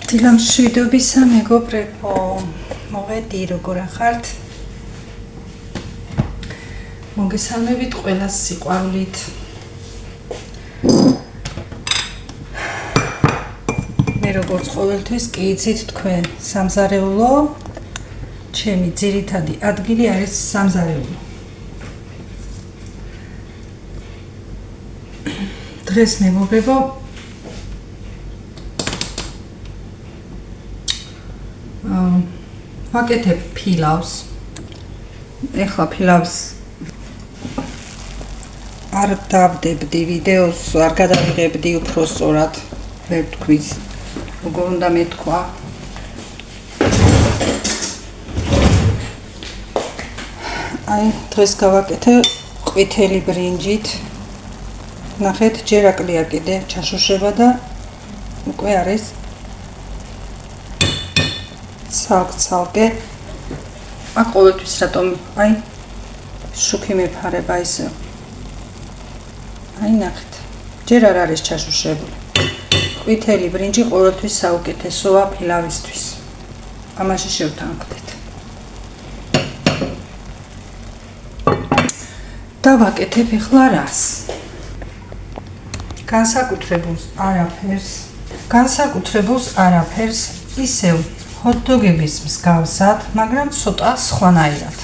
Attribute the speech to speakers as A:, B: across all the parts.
A: დილამშვიდობისა მეგობრებო, მოვედი როგორ ახართ? მოგესალმებით ყველას სიყვარულით. მე როგორც ყოველთვის კი იცით თქვენ, სამზარეულო, ჩემი ძირითადი ადგილი არის სამზარეულო. დღეს მეგობრებო, ვაკეთებ ფილავს. ეხლა ფილავს არ დავდებდი ვიდეოს, არ გადავიღებდი უფრო სწორად, ვერ თქვი როგორ უნდა მეთქვა. აი, დღეს გავაკეთე ყვითელი ბრინჯით. ნახეთ, ჯერ აკლია კიდე ჩაშუშება და უკვე არის ცალკე. აქ ყოველთვის რატომ აი შუქი მეფარება ისე. აი ნახეთ, ჯერ არ არის ჩაშუშებული. ყვითელი ბრინჯი ყოველთვის საუკეთესოა ფილავისთვის. ამაში შევთანხმდით. და ვაკეთებ ეხლა რას? განსაკუთრებულს არაფერს ისევ ჰოთ-დოგების მსგავსად, მაგრამ ცოტა სხვანაირად.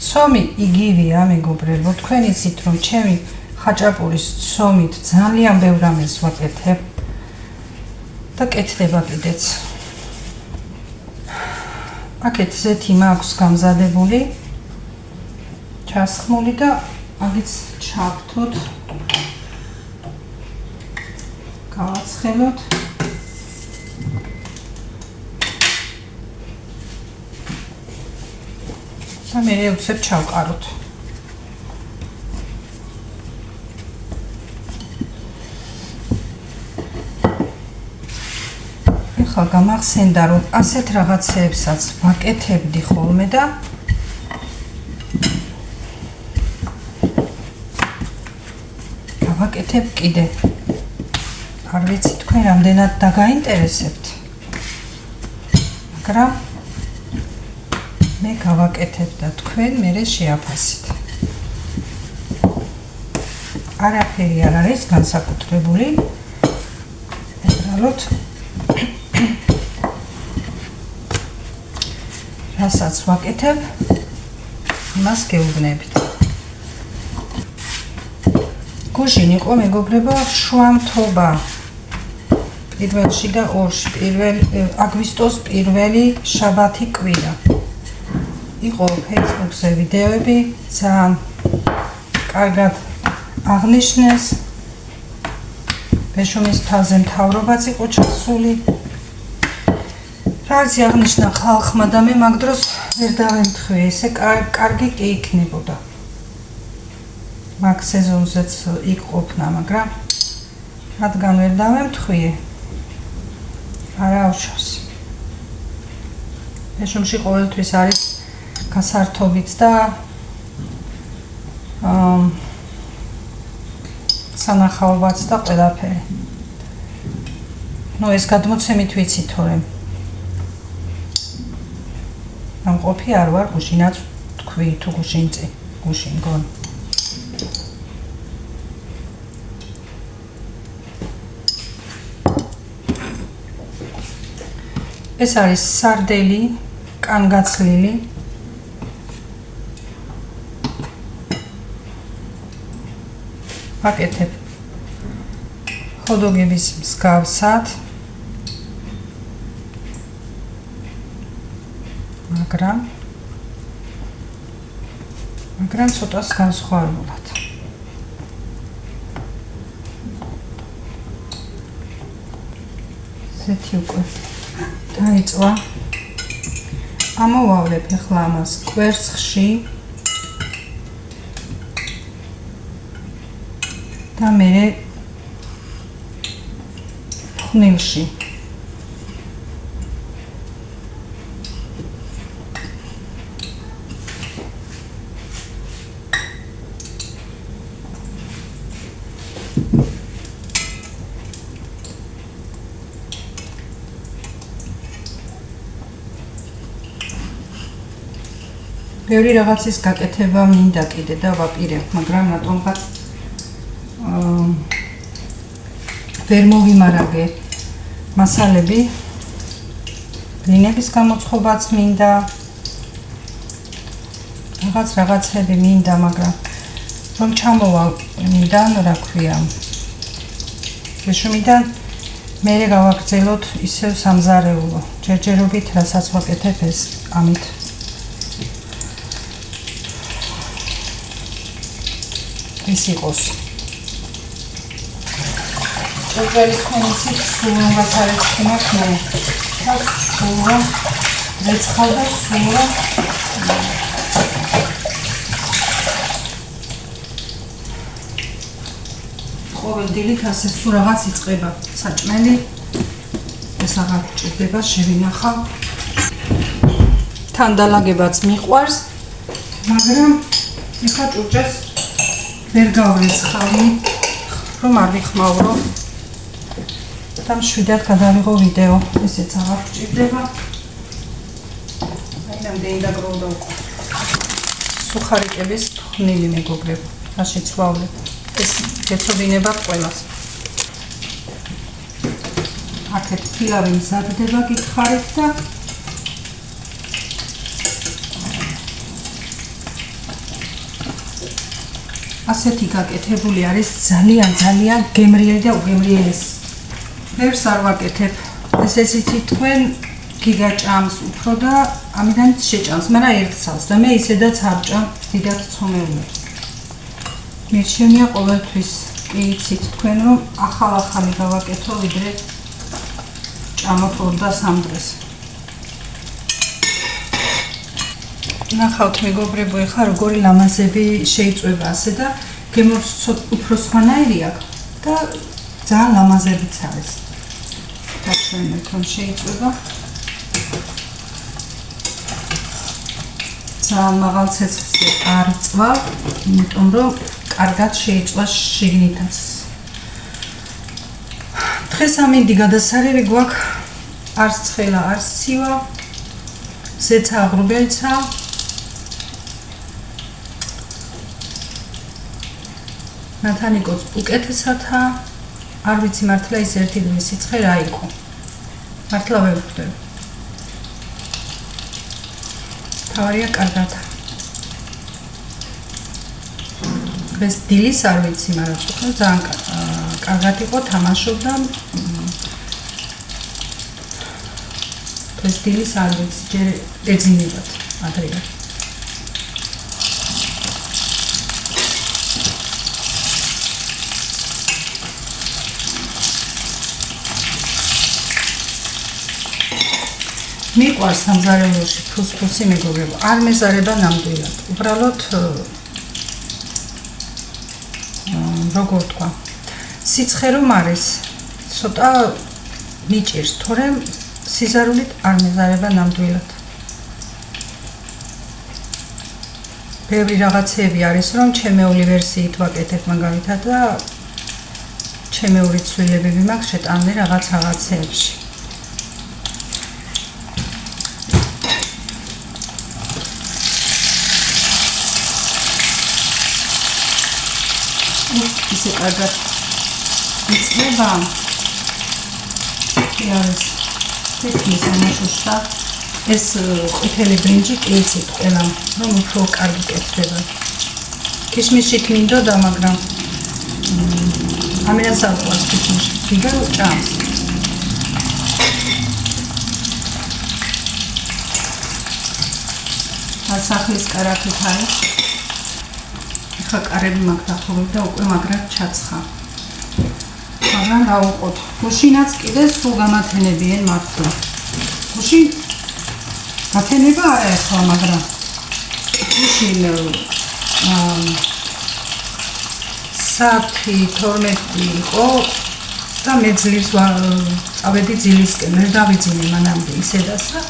A: ცომი იგივეა მეგობრებო, თქვენ იცით რომ ჩემი ხაჭაპურის ცომით ძალიან ბევრ რამეს ვაკეთებ და კეთდება კიდეც. აქეთ ზეთი მაქვს გამზადებული, ჩასხმული და აგიც ჩავთოთ, გავაცხელოთ. და მე უცებ ჩავყაროთ. ეხლა გამახსენდა რომ ასეთ რაღაცეებსაც ვაკეთებდი ხოლმე და გავაკეთებ კიდე. არ ვიცი თქვენ რამდენად დაგაინტერესებთ, მაგრამ მე გავაკეთებ და თქვენ მერე შეაფასით. არაფერი არ არის განსაკუთრებული. უბრალოდ რასაც ვაკეთებ, იმას გეუბნებით. გუშინ იყო მეგობრებო შუამთობა. პირველში და ორში, აგვისტოს პირველი შაბათი კვირა. იყო Facebook-ზე ვიდეოები, ძალიან კარგად აღნიშნეს. ბეშუმის მთაზე მთავრობაც იყო ჩასული. რაც აღნიშნა ხალხმა და მე მაგ დროს ვერ დავემთხვი, ესე კარგი კი იქნებოდა. მაგ სეზონზეც იქ ყოფნა, მაგრამ რადგან ვერ დავემთხვიე, არა უშავს. ბეშუმში ყოველთვის არის გასართობიც და სანახაობაც და ყველაფერი. ეს გადმოცემით ვიცი თორემ ამყოფი არ ვარ, გუშინაც თქვი თუ გუშინ გონ. ეს არის სარდელი, კანგაცლილი. ვაკეთებ ჰოთ-დოგების მსგავსად, მაგრამ ცოტა განსხვავებულად. ზეთი უკვე დაიწვა. ამოვავლებ ეხლა ამას კვერცხში და მერე ხნილში. ბევრი რაღაცის გაკეთება მინდა კიდე და ვაპირებ, მაგრამ რატომღაც ვერ მოვიმარაგე მასალები. ბლინების გამოწყობაც მინდა. რაღაცები მინდა, მაგრამ რომ ჩამოვალ იმიდან, რა ქვია. შეშუმიდან მერე გავაგრძელოთ ისევ სამზარეულო. ჯერჯერობით რასაც ვაკეთებ ეს ამით. ეს იყოს. ჭურჭელი თქვენიცით სულ ვაცარეთ ხმაქნე. და სულ რეცხავ და სულ ყოველ დილით ასე სულ რაღაც იწყება საჭმელი. ეს აღარ გჭირდება, შევინახავ. თან დალაგებაც მიყვარს, მაგრამ ეხლა ჭურჭელს ვერ გავრეცხავი, რომ არ ვიხმავრო. და მშვიდად გადავიღო ვიდეო. ესეც აღარ გჭირდება. აი რამდენი დაგროვდა უკვე. სუხარიკების ფხვნილი მეგობრებო, რაშიც ვავლებ. ეს გეცოდინება ყველას. აქეთ ფილავი მზადდება გითხარით და ასეთი გაკეთებული არის ძალიან გემრიელი და უგემრიელი. მერს არ ვაკეთებ. ესეც იცით თქვენ გიგაჭამს უფრო და ამიდან შეჭამს, მაგრამ ერთ წელს და მე ისედაც არ ჭამ დიდად ცომეულებს. მირჩენია ყოველთვის კი იცით თქვენ რომ ახალი გავაკეთო ვიდრე ჭამოთ 2 და 3 დღეს. ნახავთ მეგობრებო, ეხლა როგორი ლამაზები შეიწვება ასე და გემოც უფრო სხვანაირი აქვს და ძალიან ლამაზებიც არის. დაშვენეთ რომ შეიწვება. ძალიან მაღალ ცეცხლზე არ წვალ, იმიტომ რომ კარგად შეიწვა შიგნითაც. დღეს ამინდი გადასარევი გვაქვს, არც ცხელა, არც ცივა, ზეცა აღრუბელცა. ნათანიკოც უკეთესათა, არ ვიცი მართლა ის ერთი დღის სიცხე რა იყო. მართლა ვერ ვხვდები. თავარია კარგათა. ეს დილის არ ვიცი, მაგრამ თქო ძალიან კარგად იყო, თამაშობდა. ეს დილის არ ვიცი, ჯერ ეძინებათ ადრე. მიყვარს სამზარეულოში ფუსფუსი მეგობრებო, არ მეზარება ნამდვილად. უბრალოდ როგორ თქვა, სიცხე რომ არის, ცოტა მიჭირს, თორემ სიზარულით არ მეზარება ნამდვილად. ბევრი რაღაცები არის, რომ ჩემეული ვერსიით ვაკეთებ მაგალითად და ჩემეული ცვლილებები მაქვს შეტანილი რაღაცეებში. ისე კარგად იწება. არის თითქმის ამაშუშა. ეს ყვითელი ბრინჯი კილცით ყველა, რომ უფრო კარგი კეთდება. ქიშმიშით მინდოდა, მაგრამ ამერას არ ყავს ქიშმიში. გიგა ჭამს. ასახლის კარაქით არის. ხა კარები მაგდახობებ და უკვე მაგრად ჩაცხა. მაგრამ რა უყოთ. გუშინაც კიდე სულ გამათენებიან მართლა. გუშინ გათენება არა ახლა, მაგრამ გუშინ საათი 12 იყო და მე ძლივს წავედი ძილისკენ, ვერ დავიძინე მანამდე ისედაც და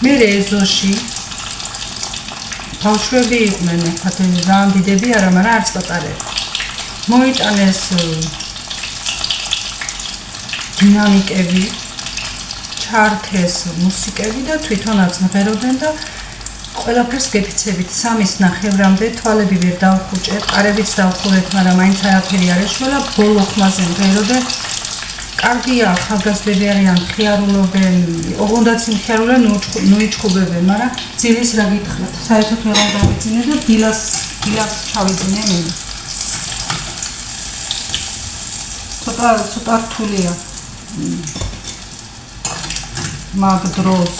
A: მე ეზოში ბავშვები იყვნენ, ძალიან დიდები არა, მაგრამ არც პატარები. მოიტანეს დინამიკები, ჩართეს მუსიკები და თვითონაც მღეროდნენ და ყველაფერს გეფიცებით 3.5-მდე თვალები ვერ დავხუჭეთ, ყარებიც დავხურეთ, მაგრამ მაინც არაფერი არ ეშველა, ბოლო ხმაზე მღეროდე. კარგია, ახალგაზრდები არიან, ხიარულობენ, ოღონდაც იმხიარულენ, ნუიჩხუბებენ, მაგრამ ძილის რა გითხრათ, საერთოდ ვეღარ დავიძინე და დილას ჩავიძინე მე. ცოტა რთულია. მაგ დროს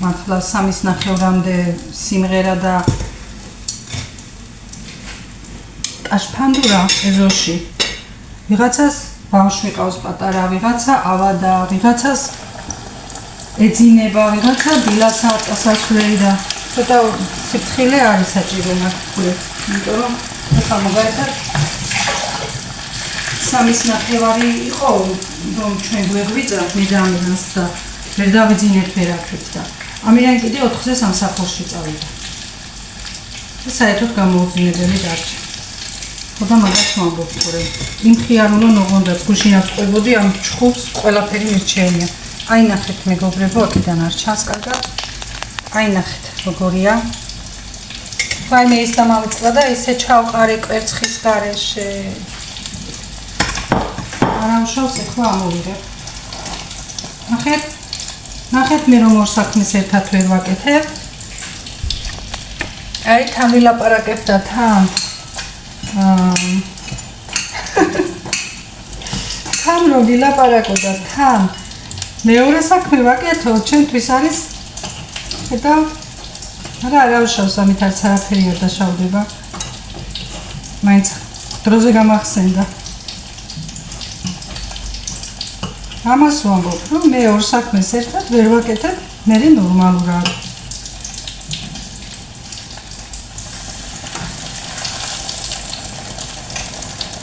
A: მართლა 3.5-მდე სიმღერა და აშფანდურა ეზოში. ვიღაცას ბავშვი ყავს პატარა, ვიღაცა ავადა, ვიღაცას ეძინება, ვიღაცა დილას აწასასვლელი და ცოტა სიფრთხილე არის საჭირო მაგ. იმიტომ რომ ახლა მაგალითად 3.5 იყო, რომ ჩვენ გვეღვიძა მე და ამირანს და ვერ დავიძინეთ ვერაფერს და ამირან კიდე 4-ზე სამსახურში წავიდა. და საერთოდ გამოუძინებელი დარჩა. ხოდა მაგას ვამბობ, რომ იმხიარულონ ოღონდაც გუშინაც ყვებოდი ამ ჩხუბს ყველაფერი მირჩევნია. აი ნახეთ მეგობრებო, აქედან არ ჩანს კარგად. აი ნახეთ როგორია. ვაიმე ის დამავიწყდა და ესე ჩავყარე კვერცხის გარეშე. არამშავს ეხლა ამოვიღებ. ნახეთ მე რომ ორ საქმეს ერთად ვერ ვაკეთებ. აი თან ვილაპარაკებ და თან თან რომ ვილაპარაკო და თან მეორე საქმე ვაკეთო, ჩვენთვის არის და არა უშავს ამით არც არაფერი არ დაშავდება. მაინც დროზე გამახსენდა. ამას ვამბობ, რომ მე ორ საქმეს ერთად ვერ ვაკეთებ, მე ნორმალურად.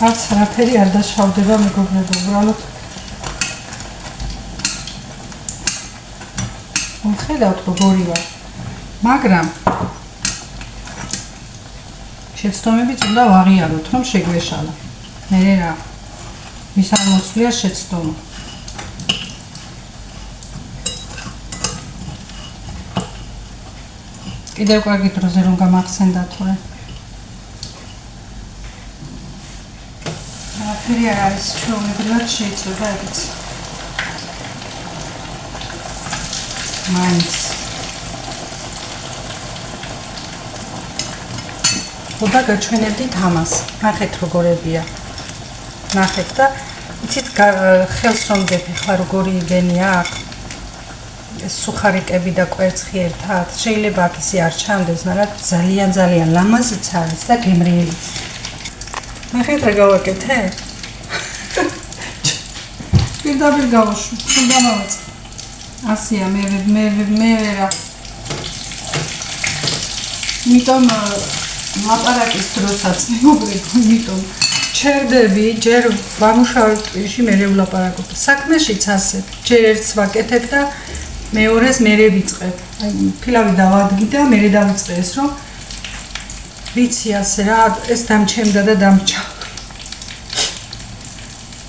A: არც არაფერი არ დაშავდება მეგობრებო, უბრალოდ ხედავთ როგორი ვარ. მაგრამ შეცდომებიც უნდა ვაღიაროთ, რომ შეგვეშალა. მე რა ვის არ მოსვლია შეცდომა. კიდევ კარგი დროზე რომ გამახსენდა თორე. არაფერი არ არის ჩვეულებრივად შეიძლება ეგეც. მაინც. ხოდა გაჩვენებდით ამას. ნახეთ როგორებია. ნახეთ და იცით ხელს რომ გეფეხა როგორი იგენია აქ. სუხარიკები და კვერცხი ერთად. შეიძლება აქ ისე არ ჩანდეს, მაგრამ ძალიან ლამაზიც არის და გემრიელიც. ნახეთ რა გავაკეთე? პირდაპირ გავუშვი, უნდა მოვეწყო. ასია მე რა. იმიტომ ლაპარაკის დროსაც მეგობრებო, იმიტომ ჩერდები, ჯერ ვამუშავებ ტვინში, მე ვლაპარაკობ. საქმეშიც ასე, ჯერ ერთს ვაკეთებ და მეორეს მერე ვიწყებ. აი ფილავი დავადგი და მერე დავიწყე ეს რომ ვიცი ასე რა, ეს დამჩემდა და დამჭა.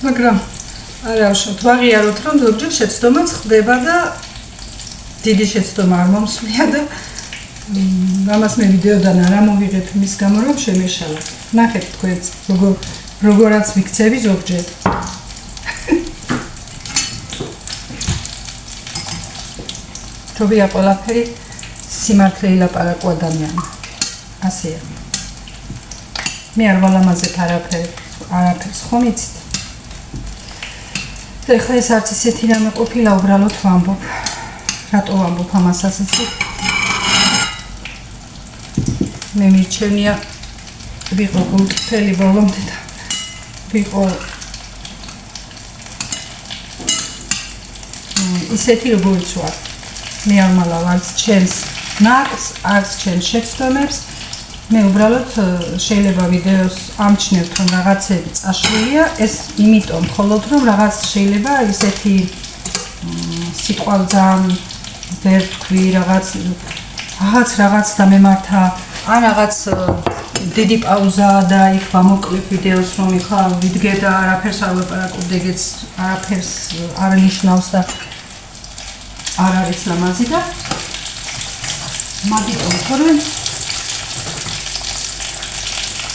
A: მაგრამ არა უშავთ, ვაღიაროთ რომ ზოგჯერ შეცდომაც ხდება და დიდი შეცდომა არ მომსვლია და ამას მე ვიდეოდან არ ამოვიღეთ მის გამო რომ შემეშალა. ნახეთ თქვენც როგორაც ვიქცევი ზოგჯერ. თობია ყველაფერი სიმართლე ილაპარაკო ადამიანმა. ასეა. მე არ ვალამაზებ არაფერს ხომ იცით? ეხლა ეს არც ისეთი რამე ყოფილა, უბრალოდ ვამბობ. რატო ვამბობ ამასაც იცით? მე მირჩენია ვიყო გულწრფელი ბოლომდე და ვიყო ისეთი როგორც ვარ. მე არ მალავ არც ჩემს ნაკს, არც ჩემს შეცდომებს. მე უბრალოდ შეიძლება ვიდეოს ამჩნევთ რომ რაღაცები წაშლილია, ეს იმიტომ მხოლოდ რომ რაღაც შეიძლება ისეთი სიტყვა ძალიან ვერ თქვი, რაღაც და მემართა, ან რაღაც დიდი პაუზა და იქ ვამოკლებ ვიდეოს რომ ეხლა ვიდგე და არაფერს არ ვლაპარაკობ, ეგეც არაფერს არ ნიშნავს და არ არის ლამაზი და მაგიტო თორემ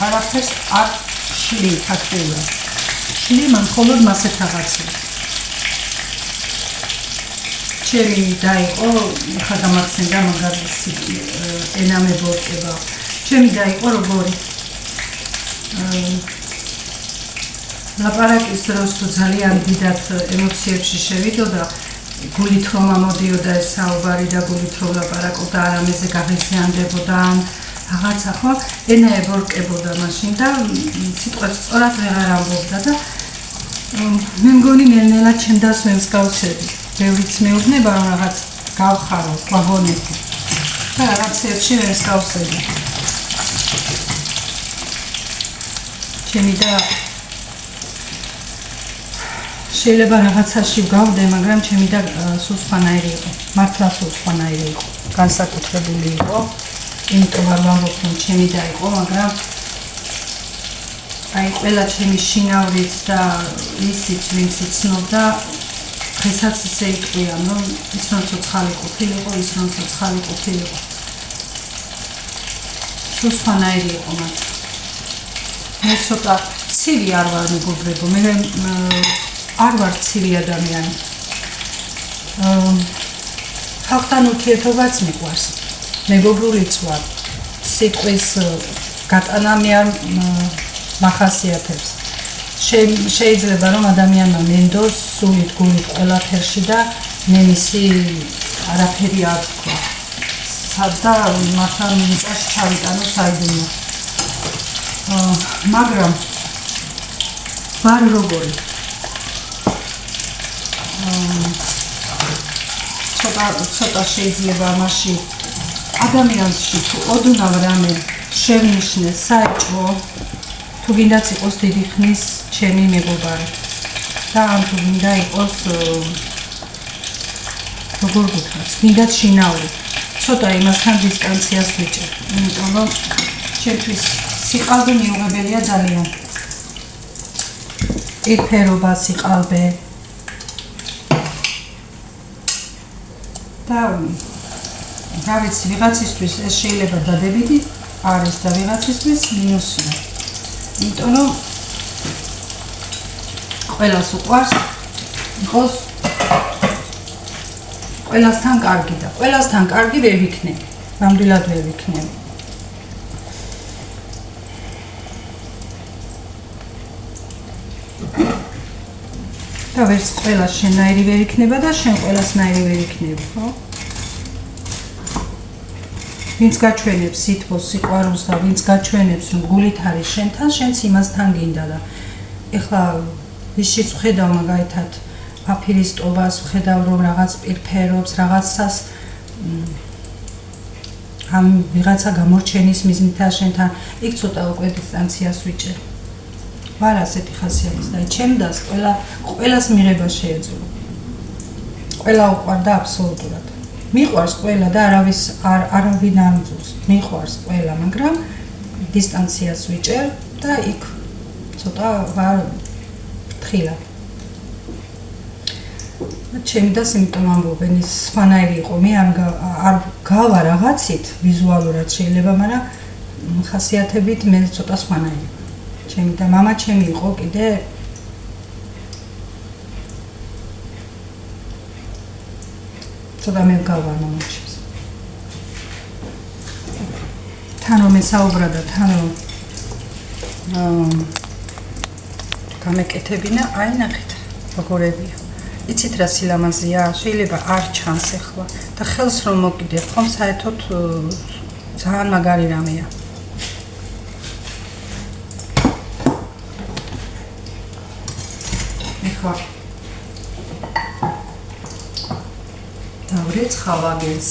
A: არაფერს არ შლი ფაქტიურად. შლი მან მხოლოდ მასეთ რაღაცებს. ჩემი დაიყო, ხა გამახსენდა მაგაზის ენამებორკება. ჩემი დაიყო როგორი ლაპარაკის დროს თუ ძალიან დიდად ემოციებში შევიდოდა, გულით რომ ამოდიოდა ეს საუბარი და გულით რომ ლაპარაკობდა არამეზე გაღიზიანდებოდა ან რაღაცა ხო, ენა ებორკებოდა მაშინ და სიტყვებს სწორად ვეღარ ამბობდა და მე მგონი ნელ-ნელა ჩემ დას მემსგავსები. ბევრიც მეუბნება რომ რაღაც გავხარო, გვაგონეთი და რაღაცებში მემსგავსები. ჩემი და შეიძლება რაღაცაში ვგავდე, მაგრამ ჩემი და სულ სხვანაირი იყო. მართლა სულ სხვანაირი იყო. განსაკუთრებული იყო. იმიტომ არ ვამბობ, რომ ჩემი და იყო, მაგრამ აი ყველა ჩემი შინავრიც და ისიც, ვინც იცნობდა, დღესაც ისე იტყვიან, რომ ის რომ ცოცხალი ყოფილიყო, ის რომ ცოცხალი ყოფილიყო. სულ სხვანაირი იყო მათ. მე ცოტა ცივი არ ვარ მეგობრებო, მე არ ვარ ცივი ადამიანი. ხალხთან ურთიერთობაც მიყვარს. მეგობრულიც ვარ. სიტყვის გატანა მე არ მახასიათებს. შეიძლება რომ ადამიანმა მენდოს სულით გულით ყველაფერში და მე მისი არაფერი არ თქვა. სადა მართლა მიწაში ჩავიტანო საიდუმლო. მაგრამ ვარ როგორი ცოტა შეიძლება მასში ადამიანში თუ ოდნავ რამე შევნიშნე საეჭვო თუ გინდაც იყოს დიდი ხნის ჩემი მეგობარი და ან თუ გინდა იყოს როგორ გითხრათ გინდაც შინაური ცოტა იმასთან დისტანციას ვიჭერ იმიტომ რომ ჩემთვის სიყალბე მიუღებელია ძალიან ერთერობა სიყალბე და რა ვიცი ვიღაცისთვის ეს შეიძლება დადებითი არის და ვიღაცისთვის მინუსია იმიტომ რომ ყველას უყვარს იყოს ყველასთან კარგი და ყველასთან კარგი ვერ ვიქნები ნამდვილად ვერ ვიქნები და ვერც ყველა შენაირი ვერ იქნება და შენ ყველასნაირი ვერ იქნები, ხო? ვინც გაჩვენებს სითბოს, სიყვარულს და ვინც გაჩვენებს, რომ გულით არის შენთან, შენც იმასთან გინდა და ეხლა ვისშიც ვხედავ მაგალითად აფირისტობას, ვხედავ რომ რაღაც პირფერობს, რაღაცას ამ ვიღაცა გამორჩენის მიზნითა შენთან, იქ ცოტა უკვე დისტანციას ვიჭერ. ვარ ასეთი ხასიათის და ჩემდას ყველას მიღება შეეძლო. ყველა უყვარდა აბსოლუტურად. მიყვარს ყველა და არავინ არ მძულს. მიყვარს ყველა, მაგრამ დისტანციას ვიჭერ და იქ ცოტა ვარ თხილა. ჩემდას იმიტომ ამბობენ ის სხვანაირი იყო. მე არ გავა რაღაცით ვიზუალურად შეიძლება, მაგრამ ხასიათებით მე ცოტა სხვანაირი. ჩემი და მამა ჩემი იყო კიდე ცოტა მე გავა მომჩეს თან რომ ესაუბრა და თან რომ გამეკეთებინა აი ნახეთ როგორებია იცით რა სილამაზეა შეიძლება არ ჩანს ახლა და ხელს რომ მოკიდებ ხომ საერთოდ ძალიან მაგარი რამეა დავრეც ხავაგენს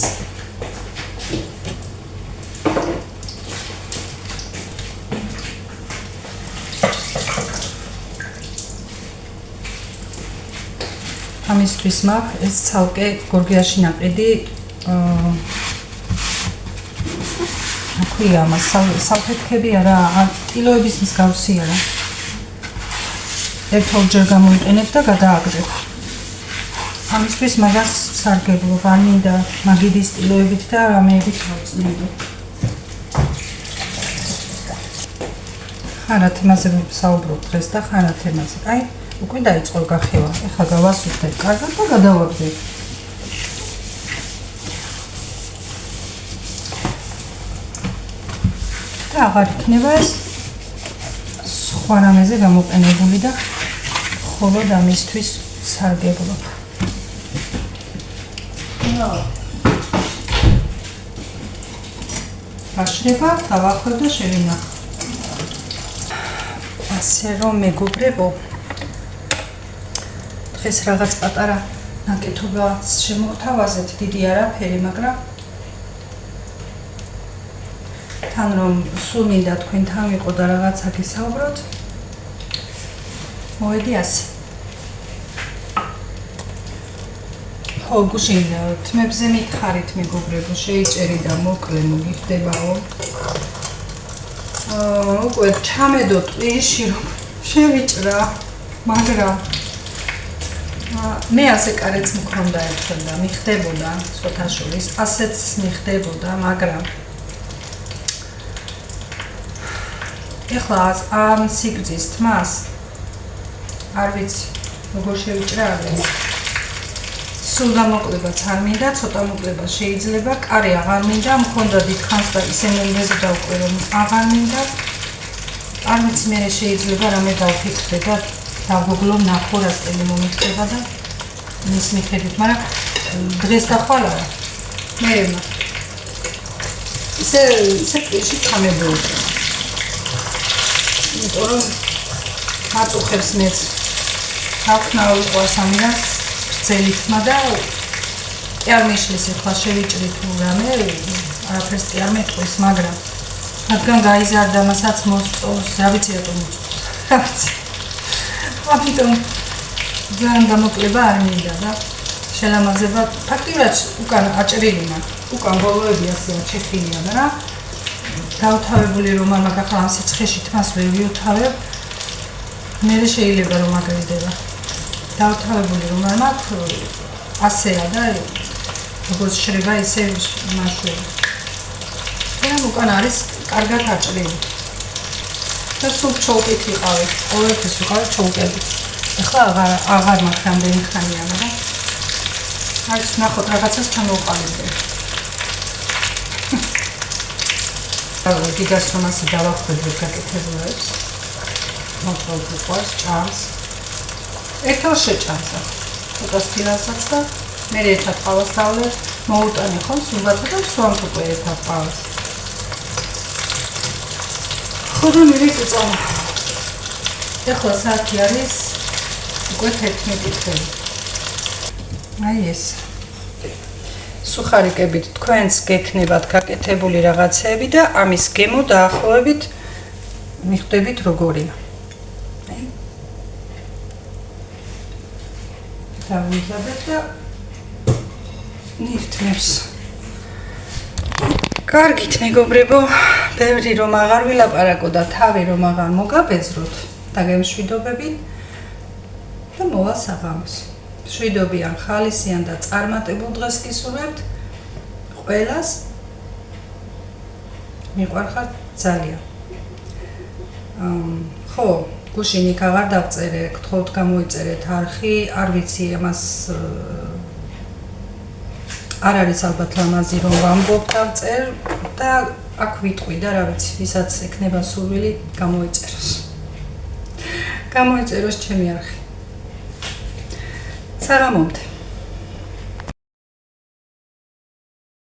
A: ამისთვის მაქვს ეს ცალკე გორგიაში ნაყიდი აქვია მას სალფეთქები არა ტილოების მსგავსი არა ერთჯერ გამოიყენებ და გადააგდებ. ამისთვის მაგას სარგებლობ, არ მინდა მაგიდის სტილოებით და რამეებით ავწნევდო. ხარა თემაზე ვსაუბრობ დღეს და ხარა თემაზე. აი, უკვე დაიწყო გახევა. ეხლა გავასუფრებ კარგად და გადავაგდებ. და აღარ იქნება ეს სხვა რამეზე გამოყენებული და მხოლოდ ამისთვის სარგებლობ. გაშრება, დავახვევ და შევინახავ. ასე რომ მეგობრებო, დღეს რაღაც პატარა ნაკეთობაც შემოვთავაზეთ, დიდი არაფერი, მაგრამ თან რომ სულ მინდა თქვენთან ვიყო და რაღაცა გესაუბროთ, მოვედი ასე. ხო, გუშინ თმებზე მითხარით მეგობრებო, შეიჭერი და მოკლე მოგიხდებაო. უკვე ჩამედო ტვირში რომ შევიჭრა, მაგრამ მე ასე კარეც მქონდა ერთხელ და მიხდებოდა სოთაშორის, ასეც მიხდებოდა, მაგრამ ეხლა ამ სიგრძის თმას არ ვიცი როგორ შევიჭრა აღარ. სულ გამოკლებაც არ მინდა, ცოტა მოკლება შეიძლება, კარი აღარ მინდა, მქონდა დიდხანს და ისე მომეზდა უკვე რომ აღარ მინდა. არ ვიცი მე შეიძლება რამე დავფიქრდე და დავგოგლო ნახო რა სტილი მომიწება და მის მიხედვით, მაგრამ დღეს და ხვალ არა. მე ისე პირში ჩამებოდი. იმიტომ რომ მაწუხებს მეც თავქნაო იყვარს ამირას რძელითმა და კი არ მეშლის ეხლა შევიჭრი თუ რამე, არაფერს კი არ მეტყვის, მაგრამ რადგან გაიზარდა მასაც მოსწონს, რა ვიცი რატომ მოსწონს, რა ვიცი. ამიტომ ძალიან გამოკლება არ მინდა და შელამაზება, ფაქტიურად უკან აჭრილი მაქვს, უკან ბოლოები ასე აჩეხილია, მაგრამ დავთავებული რომ არ მაქვს ახლა ამ სიცხეში თმას ვერ ვიუთავებ, მე შეიძლება რომ აგრიდება. დავთავებული რომ არ მაქვს ასეა და როგორც შრება ისე მაშველი. მაგრამ უკან არის კარგად აჭრილი. და სულ ჩოლკით ვიყავი, ყოველთვის ვიყავი ჩოლკებით. ეხლა აღარ მაქვს რამდენი ხანია, მაგრამ არც ნახოთ რაღაცას ჩამოვყალიბდე. გიგას რომ ასე დავახვედრებ გაკეთებულებს, მოწყობ უყვარს, ჭამს. ერთად შეჭამსა, ცოტას ფილასაც და მე ერთად ყავას დავლე, მოუტანე ხომ სულბათა და სვამთ უკვე ერთად ყავას. ხო და მე ვიწამა. ეხლა საათი არის უკვე 11 წელი. აი ეს. სუხარიკებით თქვენს გექნებათ გაკეთებული რაღაცეები და ამის გემო დაახლოებით მიხვდებით როგორია. დავიზაბეთ და ნირთმევს. კარგით მეგობრებო, ბევრი რომ აღარ ვილაპარაკო და თავი რომ აღარ მოგაბეზროთ, დაგემშვიდობებით და მოვა საღამოს. მშვიდობიან, ხალისიან და წარმატებულ დღეს გისურვებთ. ყველას მიყვარხართ ძალიან. ხო, გუშინ იქ აღარ დავწერე, გთხოვთ გამოიწერეთ არხი, არ ვიცი ამას არ არის ალბათ ლამაზი რომ ვამბობ დავწერ და აქ ვიტყვი და რა ვიცი, ვისაც ექნება სურვილი გამოიწეროს. გამოიწეროს ჩემი არხი. საღამომდე.